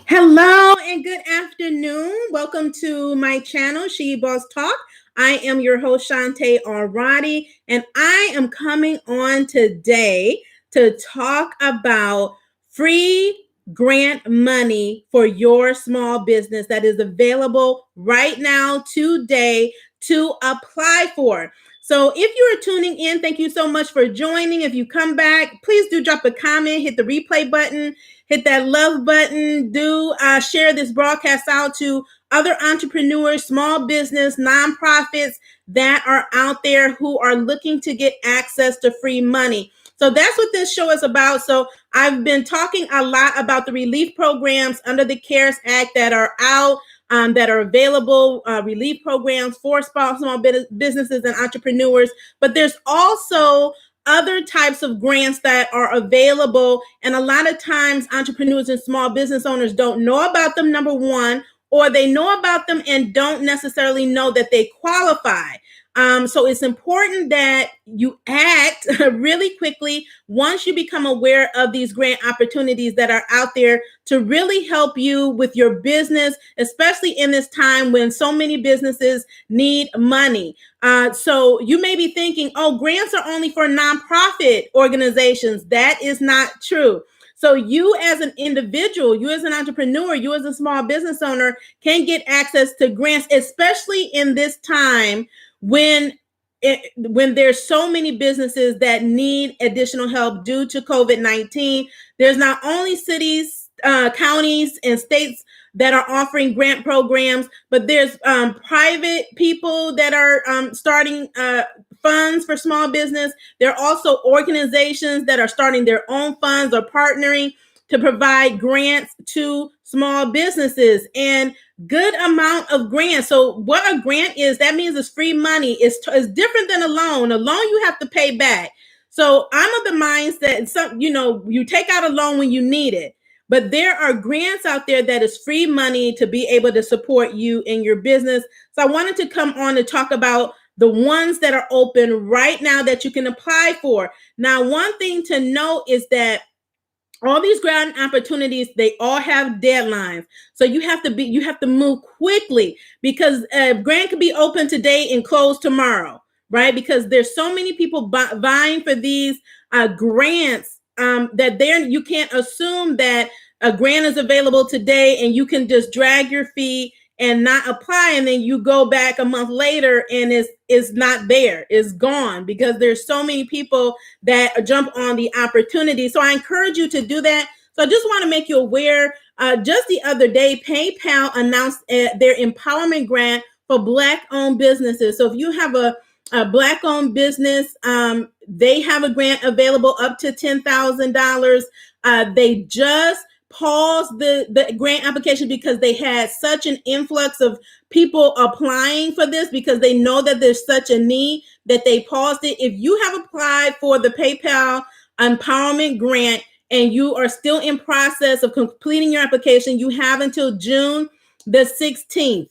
Hello and good afternoon. Welcome to my channel, She Boss Talk. I am your host, Shantae Arati, and I am coming on today to talk about free grant money for your small business that is available right now today to apply for. So if you are tuning in, thank you so much for joining. If you come back, please do drop a comment, hit the replay button, hit that love button. Do share this broadcast out to other entrepreneurs, small business, nonprofits that are out there who are looking to get access to free money. So that's what this show is about. So I've been talking a lot about the relief programs under the CARES Act that are out, that are available, relief programs for small businesses and entrepreneurs. But there's also other types of grants that are available. And a lot of times entrepreneurs and small business owners don't know about them, number one, or they know about them and don't necessarily know that they qualify. So it's important that you act really quickly once you become aware of these grant opportunities that are out there to really help you with your business, especially in this time when so many businesses need money. So you may be thinking, oh, grants are only for nonprofit organizations. That is not true. So you as an individual, you as an entrepreneur, you as a small business owner can get access to grants, especially in this time when there's so many businesses that need additional help due to COVID-19. There's not only cities, counties, and states that are offering grant programs, but there's private people that are starting funds for small business. There are also organizations that are starting their own funds or partnering to provide grants to small businesses, and good amount of grants. So what a grant is, that means it's free money. It's different than a loan. A loan you have to pay back. So I'm of the mindset, you take out a loan when you need it. But there are grants out there that is free money to be able to support you in your business. So I wanted to come on to talk about the ones that are open right now that you can apply for. Now, one thing to note is that all these grant opportunities, they all have deadlines. So you have to move quickly, because a grant could be open today and closed tomorrow, right? Because there's so many people vying for these grants that you can't assume that a grant is available today and you can just drag your feet and not apply, and then you go back a month later and it's not there, it's gone, because there's so many people that jump on the opportunity. So I encourage you to do that. So I just want to make you aware, just the other day, PayPal announced their empowerment grant for Black-owned businesses. So if you have a Black-owned business, they have a grant available up to $10,000. They just paused the grant application because they had such an influx of people applying for this, because they know that there's such a need that they paused it. If you have applied for the PayPal empowerment grant and you are still in process of completing your application, you have until June the 16th,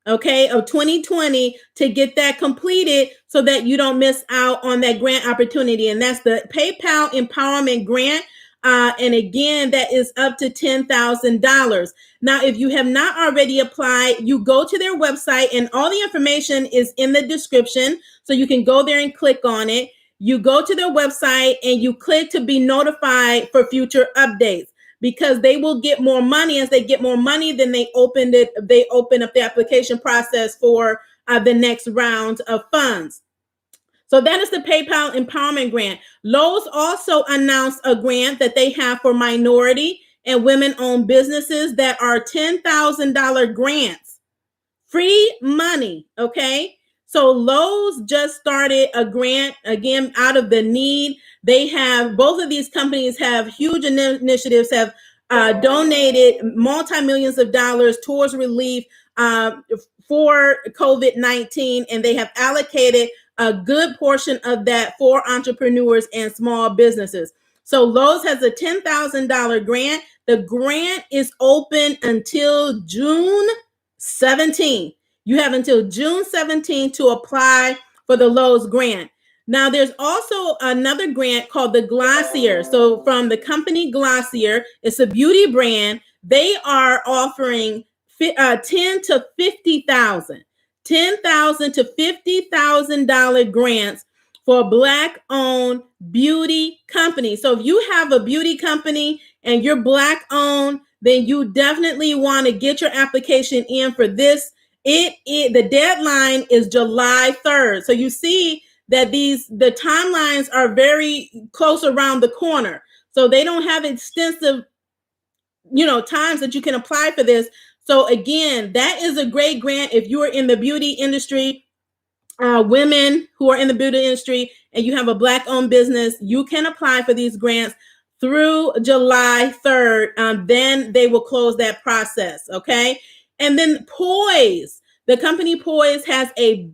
okay, of 2020 to get that completed so that you don't miss out on that grant opportunity. And that's the PayPal empowerment grant. And again, that is up to $10,000. Now, if you have not already applied, you go to their website, and all the information is in the description. So you can go there and click on it. You go to their website and you click to be notified for future updates, because they will get more money. As they get more money, then they open up the application process for the next round of funds. So that is the PayPal Empowerment Grant. Lowe's also announced a grant that they have for minority and women-owned businesses that are $10,000 grants. Free money, okay? So Lowe's just started a grant, again, out of the need. They have, both of these companies have huge initiatives, have donated multi-millions of dollars towards relief for COVID-19, and they have allocated a good portion of that for entrepreneurs and small businesses. So Lowe's has a $10,000 grant. The grant is open until June 17th. You have until June 17th to apply for the Lowe's grant. Now, there's also another grant called the Glossier. So from the company Glossier, it's a beauty brand. they are offering 10 to 50,000, $10,000 to $50,000 grants for Black-owned beauty companies. So if you have a beauty company and you're Black-owned, then you definitely want to get your application in for this. The deadline is July 3rd. So you see that the timelines are very close around the corner. So they don't have extensive, times that you can apply for this. So again, that is a great grant if you are in the beauty industry. Women who are in the beauty industry and you have a Black-owned business, you can apply for these grants through July 3rd. Then they will close that process, okay? And then Poise, the company Poise has a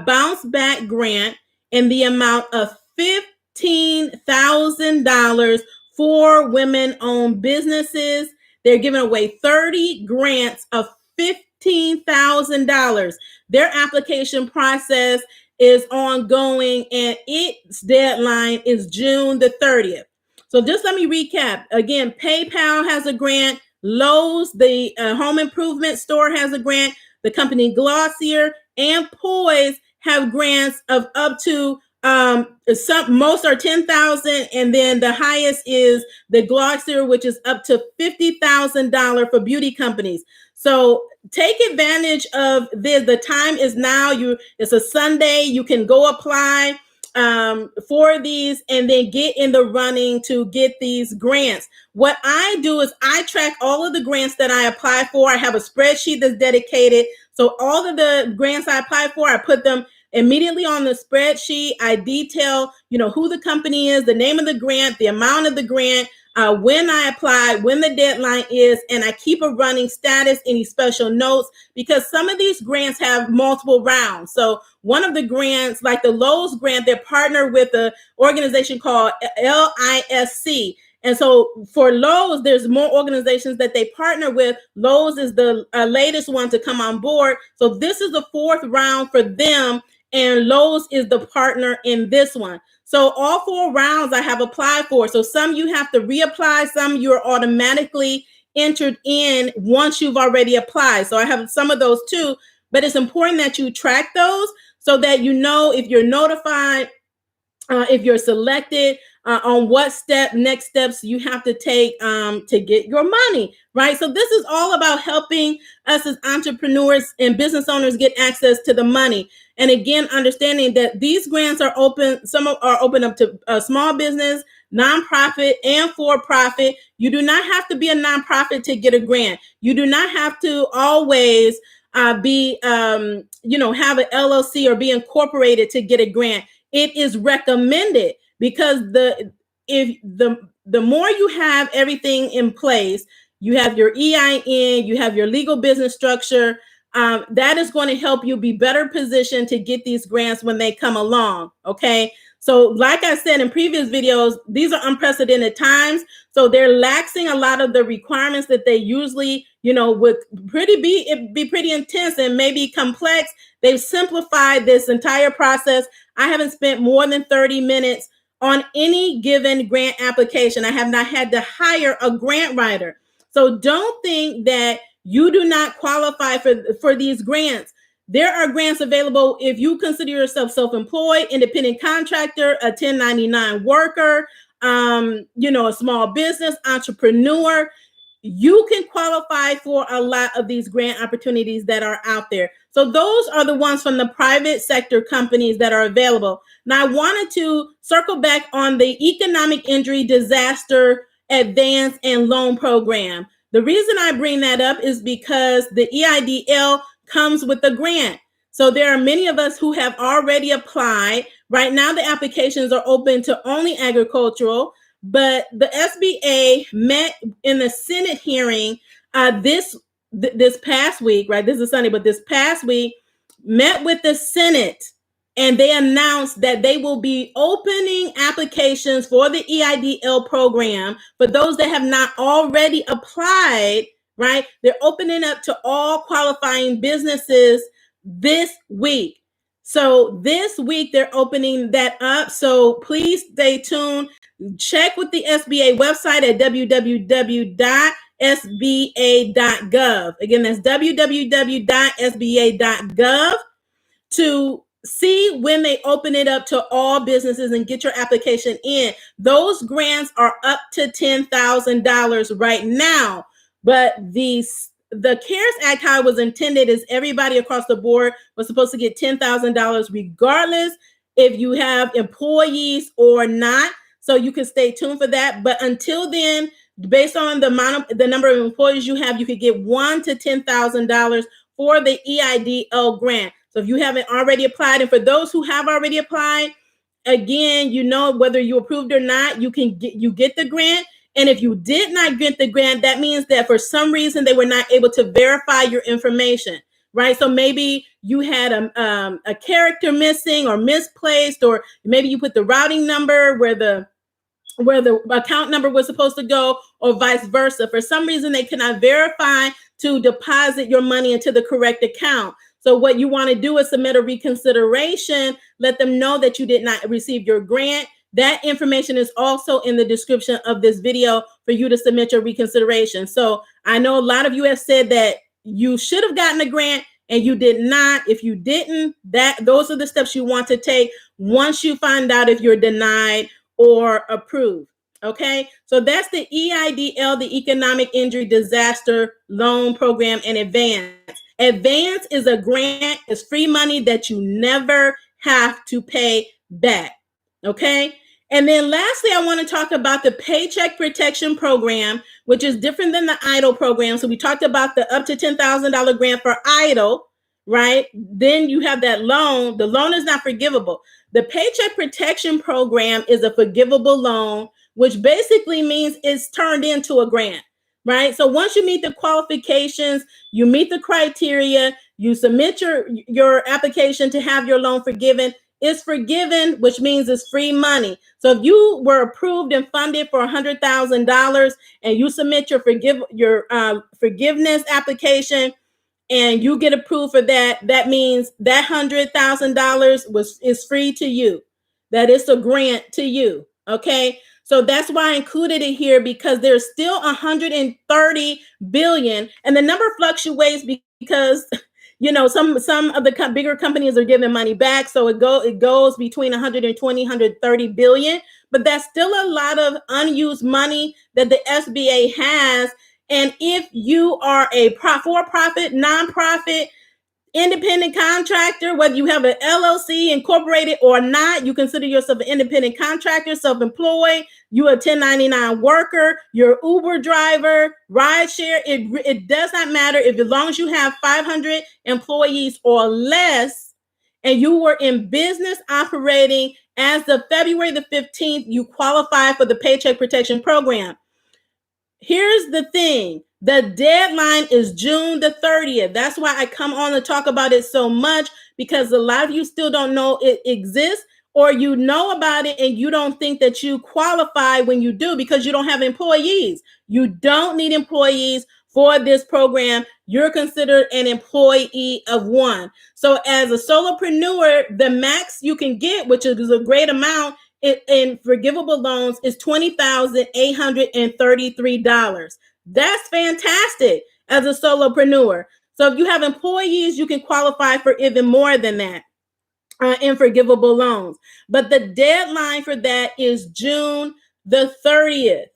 bounce back grant in the amount of $15,000 for women-owned businesses. They're giving away 30 grants of $15,000. Their application process is ongoing and its deadline is June the 30th. So just let me recap. Again, PayPal has a grant. Lowe's, the home improvement store, has a grant. The company Glossier and Poise have grants of up to most are 10,000, and then the highest is the Glossier, which is up to $50,000 for beauty companies. So take advantage of this. The time is now. It's a Sunday. You can go apply for these and then get in the running to get these grants. What I do is I track all of the grants that I apply for. I have a spreadsheet that's dedicated. So all of the grants I apply for, I put them immediately on the spreadsheet. I detail, who the company is, the name of the grant, the amount of the grant, when I apply, when the deadline is, and I keep a running status, any special notes, because some of these grants have multiple rounds. So one of the grants, like the LOWES grant, they're partnered with an organization called LISC. And so for LOWES, there's more organizations that they partner with. LOWES is the latest one to come on board. So this is the fourth round for them, and LOWES is the partner in this one. So all 4 rounds I have applied for. So some you have to reapply, some you're automatically entered in once you've already applied. So I have some of those too, but it's important that you track those so that you know if you're notified, if you're selected, on what next steps you have to take to get your money, right? So this is all about helping us as entrepreneurs and business owners get access to the money. And again, understanding that these grants are open, some are open up to small business, nonprofit, and for-profit. You do not have to be a nonprofit to get a grant. You do not have to always have an LLC or be incorporated to get a grant. It is recommended because the more you have everything in place, you have your EIN, you have your legal business structure, that is going to help you be better positioned to get these grants when they come along, okay? So like I said in previous videos, these are unprecedented times. So they're laxing a lot of the requirements that they usually, would be pretty intense and maybe complex. They've simplified this entire process. I haven't spent more than 30 minutes on any given grant application. I have not had to hire a grant writer. So don't think that you do not qualify for these grants. There are grants available if you consider yourself self-employed, independent contractor, a 1099 worker, a small business entrepreneur. You can qualify for a lot of these grant opportunities that are out there. So those are the ones from the private sector companies that are available. Now, I wanted to circle back on the Economic Injury Disaster Advance and Loan Program. The reason I bring that up is because the EIDL comes with a grant. So there are many of us who have already applied. Right now, the applications are open to only agricultural, but the SBA met in the Senate hearing this past week, right? This is Sunday, but this past week met with the Senate, and they announced that they will be opening applications for the EIDL program for those that have not already applied, right? They're opening up to all qualifying businesses this week. So this week they're opening that up. So please stay tuned. Check with the SBA website at www.sba.gov www.sba.gov. Again, that's www.sba.gov to see when they open it up to all businesses and get your application in. Those grants are up to $10,000 right now, but the CARES Act, how it was intended, is everybody across the board was supposed to get $10,000 regardless if you have employees or not. So you can stay tuned for that. But until then, based on the number of employees you have, you could get $1,000 to $10,000 for the EIDL grant. So if you haven't already applied, and for those who have already applied, again, you know, whether you approved or not, you get the grant. And if you did not get the grant, that means that for some reason they were not able to verify your information, right? So maybe you had a character missing or misplaced, or maybe you put the routing number where the account number was supposed to go, or vice versa. For some reason, they cannot verify to deposit your money into the correct account. So what you want to do is submit a reconsideration, let them know that you did not receive your grant. That information is also in the description of this video for you to submit your reconsideration. So I know a lot of you have said that you should have gotten a grant and you did not. If you didn't, those are the steps you want to take once you find out if you're denied or approved. Okay, so that's the EIDL, the Economic Injury Disaster Loan Program, and Advance. Advance is a grant, it's free money that you never have to pay back. Okay, and then lastly, I want to talk about the Paycheck Protection Program, which is different than the EIDL program. So we talked about the up to $10,000 grant for EIDL, right? Then you have that loan. The loan is not forgivable. The Paycheck Protection Program is a forgivable loan, which basically means it's turned into a grant, right? So once you meet the qualifications, you meet the criteria, you submit your application to have your loan forgiven, it's forgiven, which means it's free money. So if you were approved and funded for $100,000 and you submit your forgiveness application, and you get approved for that, that means that $100,000 is free to you. That is a grant to you. Okay. So that's why I included it here, because there's still 130 billion, and the number fluctuates because, you know, some of the bigger companies are giving money back. So it goes between 120, 130 billion, but that's still a lot of unused money that the SBA has. And if you are a for-profit, nonprofit, independent contractor, whether you have an LLC incorporated or not, you consider yourself an independent contractor, self-employed, you're a 1099 worker, you're an Uber driver, rideshare, it does not matter. As long as you have 500 employees or less, and you were in business operating as of February the 15th, you qualify for the Paycheck Protection Program. Here's the thing. The deadline is June the 30th. That's why I come on to talk about it so much, because a lot of you still don't know it exists, or you know about it and you don't think that you qualify when you do, because you don't have employees. You don't need employees for this program. You're considered an employee of one. So as a solopreneur, the max you can get, which is a great amount, in forgivable loans, is $20,833. That's fantastic as a solopreneur. So if you have employees, you can qualify for even more than that in forgivable loans. But the deadline for that is June the 30th.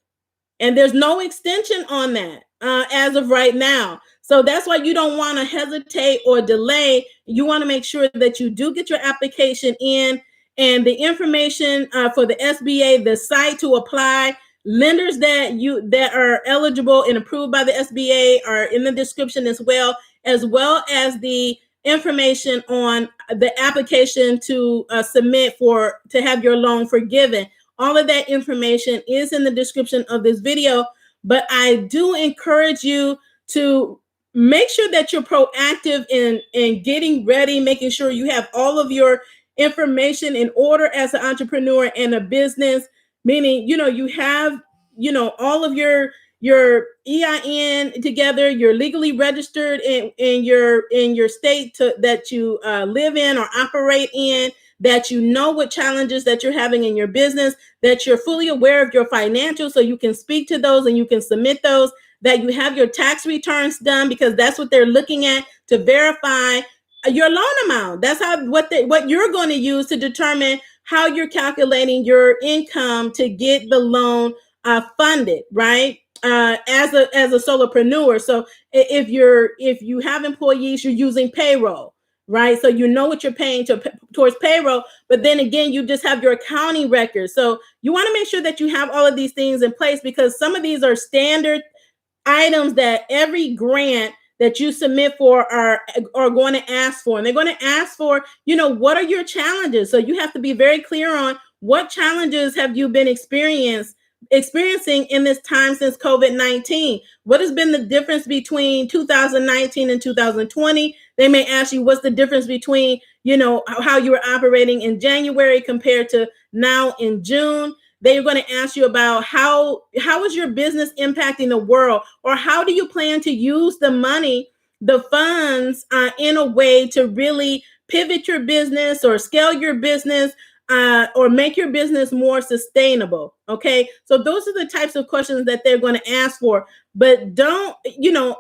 And there's no extension on that as of right now. So that's why you don't want to hesitate or delay. You want to make sure that you do get your application in. And the information for the SBA, the site to apply, lenders that are eligible and approved by the SBA are in the description as well as the information on the application to submit to have your loan forgiven. All of that information is in the description of this video, but I do encourage you to make sure that you're proactive in getting ready, making sure you have all of your information in order as an entrepreneur and a business, meaning, you have, all of your EIN together, you're legally registered in your state that you live in or operate in, that you know what challenges that you're having in your business, that you're fully aware of your financials so you can speak to those and you can submit those, that you have your tax returns done, because that's what they're looking at to verify your loan amount. That's what you're going to use to determine how you're calculating your income to get the loan funded, right? As a solopreneur. So if you have employees, you're using payroll, right? So you know what you're paying towards payroll, but then again, you just have your accounting records. So you want to make sure that you have all of these things in place, because some of these are standard items that every grant that you submit for are going to ask for. And they're going to ask for, what are your challenges? So you have to be very clear on what challenges have you been experiencing in this time since COVID-19. What has been the difference between 2019 and 2020? They may ask you, what's the difference between, how you were operating in January compared to now in June? They're going to ask you about how is your business impacting the world, or how do you plan to use the money, the funds, in a way to really pivot your business or scale your business, or make your business more sustainable. Okay, so those are the types of questions that they're going to ask for. But don't,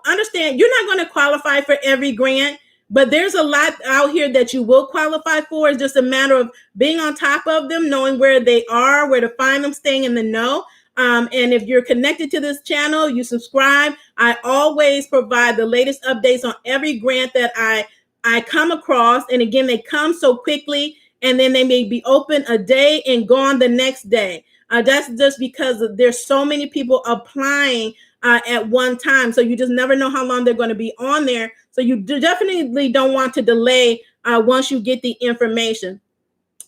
understand, you're not going to qualify for every grant. But there's a lot out here that you will qualify for. It's just a matter of being on top of them, knowing where they are, where to find them, staying in the know. And if you're connected to this channel, you subscribe. I always provide the latest updates on every grant that I come across. And again, they come so quickly, and then they may be open a day and gone the next day. That's just because there's so many people applying at one time. So you just never know how long they're going to be on there. So you definitely don't want to delay once you get the information.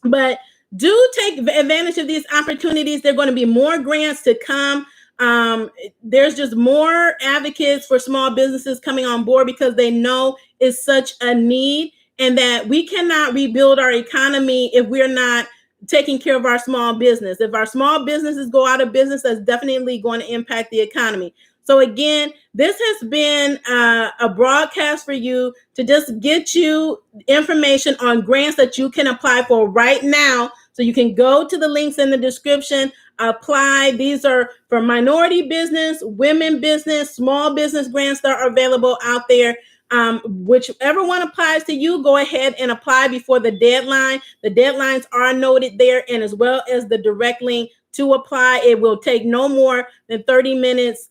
But do take advantage of these opportunities. There are going to be more grants to come. There's just more advocates for small businesses coming on board, because they know it's such a need, and that we cannot rebuild our economy if we're not taking care of our small business. If our small businesses go out of business, that's definitely going to impact the economy. So again, this has been a broadcast for you to just get you information on grants that you can apply for right now. So you can go to the links in the description, apply. These are for minority business, women business, small business grants that are available out there. Whichever one applies to you, go ahead and apply before the deadline. The deadlines are noted there, and as well as the direct link to apply. It will take no more than 30 minutes,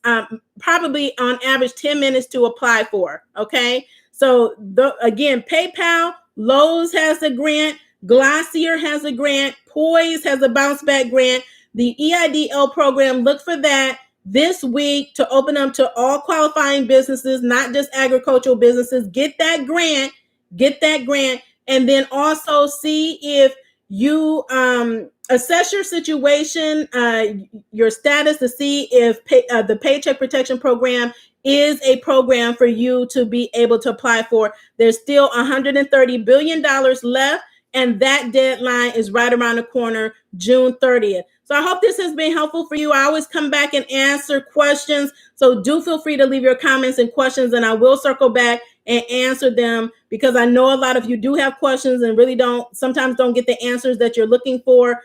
probably on average 10 minutes to apply for. Okay, so again, PayPal, LOWES has a grant, Glossier has a grant, Poise has a bounce back grant. The EIDL program, look for that this week to open up to all qualifying businesses, not just agricultural businesses. Get that grant, and then also see if you assess your situation, your status, to see if the Paycheck Protection Program is a program for you to be able to apply for. There's still $130 billion left, and that deadline is right around the corner, June 30th. So I hope this has been helpful for you. I always come back and answer questions. So do feel free to leave your comments and questions, and I will circle back and answer them, because I know a lot of you do have questions and really sometimes don't get the answers that you're looking for.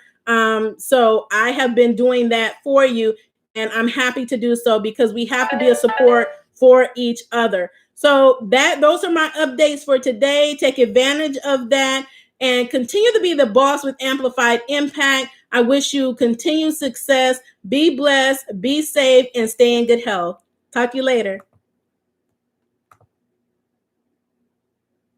So I have been doing that for you, and I'm happy to do so, because we have to be a support for each other. So those are my updates for today. Take advantage of that and continue to be the boss with amplified impact. I wish you continued success. Be blessed, be safe, and stay in good health. Talk to you later.